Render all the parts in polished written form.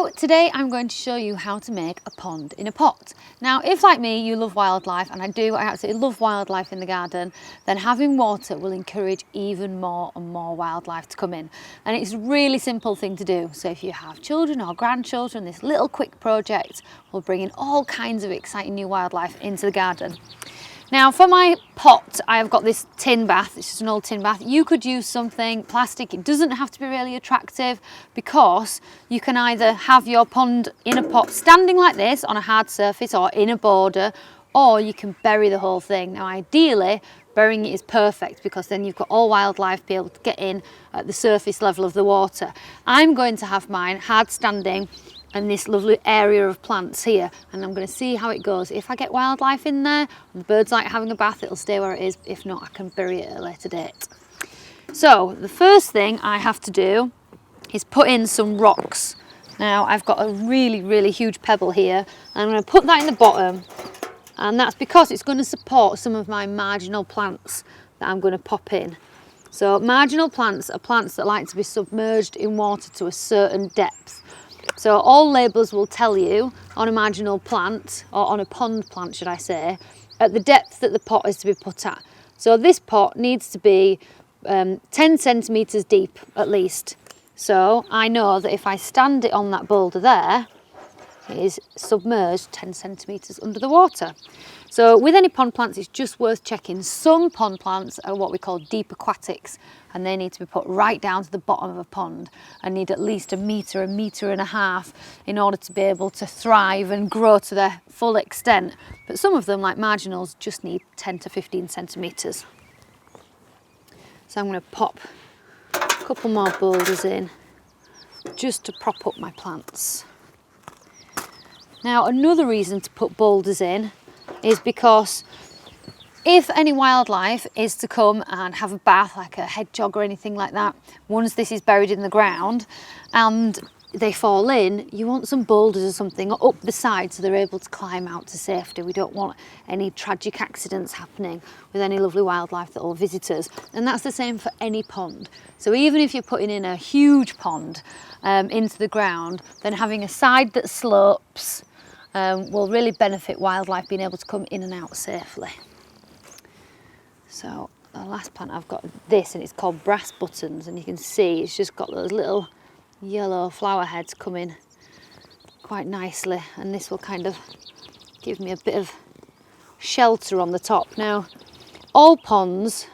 So today I'm going to show you how to make a pond in a pot. Now, if like me, you love wildlife, and I absolutely love wildlife in the garden, then having water will encourage even more and more wildlife to come in. And it's a really simple thing to do. So if you have children or grandchildren, this little quick project will bring in all kinds of exciting new wildlife into the garden. Now for my pot, I've got this tin bath. It's just an old tin bath. You could use something plastic. It doesn't have to be really attractive, because you can either have your pond in a pot standing like this on a hard surface or in a border, or you can bury the whole thing. Now ideally, burying it is perfect, because then you've got all wildlife be able to get in at the surface level of the water. I'm going to have mine hard standing and this lovely area of plants here, and I'm going to see how it goes. If I get wildlife in there and the birds like having a bath, it'll stay where it is. If not, I can bury it at a later date. So the first thing I have to do is put in some rocks. Now I've got a really huge pebble here, and I'm going to put that in the bottom, and that's because it's going to support some of my marginal plants that I'm going to pop in. So marginal plants are plants that like to be submerged in water to a certain depth. So all labels will tell you on a marginal plant, or on a pond plant should I say, at the depth that the pot is to be put at. So this pot needs to be 10 centimetres deep at least. So I know that if I stand it on that boulder there, it is submerged 10 centimetres under the water. So with any pond plants, it's just worth checking. Some pond plants are what we call deep aquatics, and they need to be put right down to the bottom of a pond and need at least a metre and a half in order to be able to thrive and grow to their full extent. But some of them, like marginals, just need 10 to 15 centimetres. So I'm going to pop a couple more boulders in just to prop up my plants. Now another reason to put boulders in is because if any wildlife is to come and have a bath, like a hedgehog or anything like that, once this is buried in the ground and they fall in, you want some boulders or something up the side so they're able to climb out to safety. We don't want any tragic accidents happening with any lovely wildlife that will visit us. And that's the same for any pond. So even if you're putting in a huge pond into the ground, then having a side that slopes will really benefit wildlife being able to come in and out safely. So the last plant I've got this, and it's called brass buttons, and you can see it's just got those little yellow flower heads coming quite nicely, and this will kind of give me a bit of shelter on the top. Now all ponds,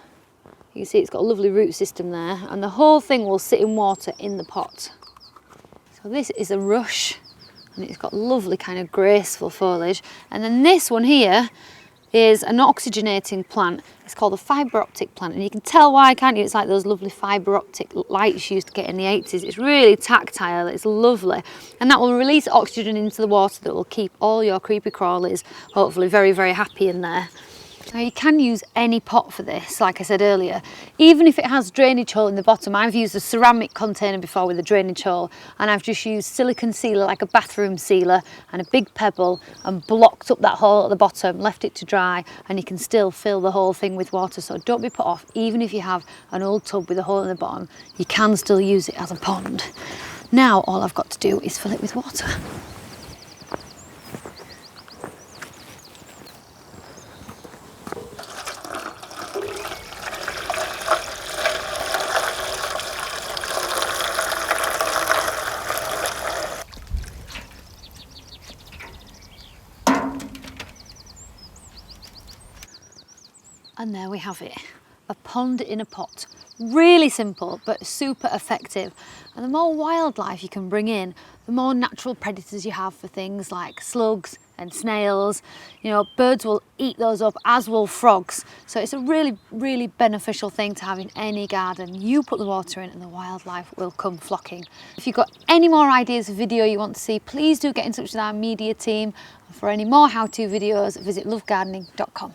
you can see it's got a lovely root system there, and the whole thing will sit in water in the pot. So this is a rush, and it's got lovely kind of graceful foliage. And then this one here is an oxygenating plant. It's called a fibre optic plant, and you can tell why, can't you? It's like those lovely fibre optic lights you used to get in the 80s. It's really tactile, it's lovely, and that will release oxygen into the water that will keep all your creepy crawlies hopefully very happy in there. Now you can use any pot for this, like I said earlier, even if it has drainage hole in the bottom. I've used a ceramic container before with a drainage hole, and I've just used silicone sealer, like a bathroom sealer, and a big pebble, and blocked up that hole at the bottom, left it to dry, and you can still fill the whole thing with water. So don't be put off. Even if you have an old tub with a hole in the bottom, you can still use it as a pond. Now all I've got to do is fill it with water. And there we have it, a pond in a pot. Really simple, but super effective. And the more wildlife you can bring in, the more natural predators you have for things like slugs and snails. You know, birds will eat those up, as will frogs. So it's a really beneficial thing to have in any garden. You put the water in and the wildlife will come flocking. If you've got any more ideas of video you want to see, please do get in touch with our media team. For any more how-to videos, visit lovegardening.com.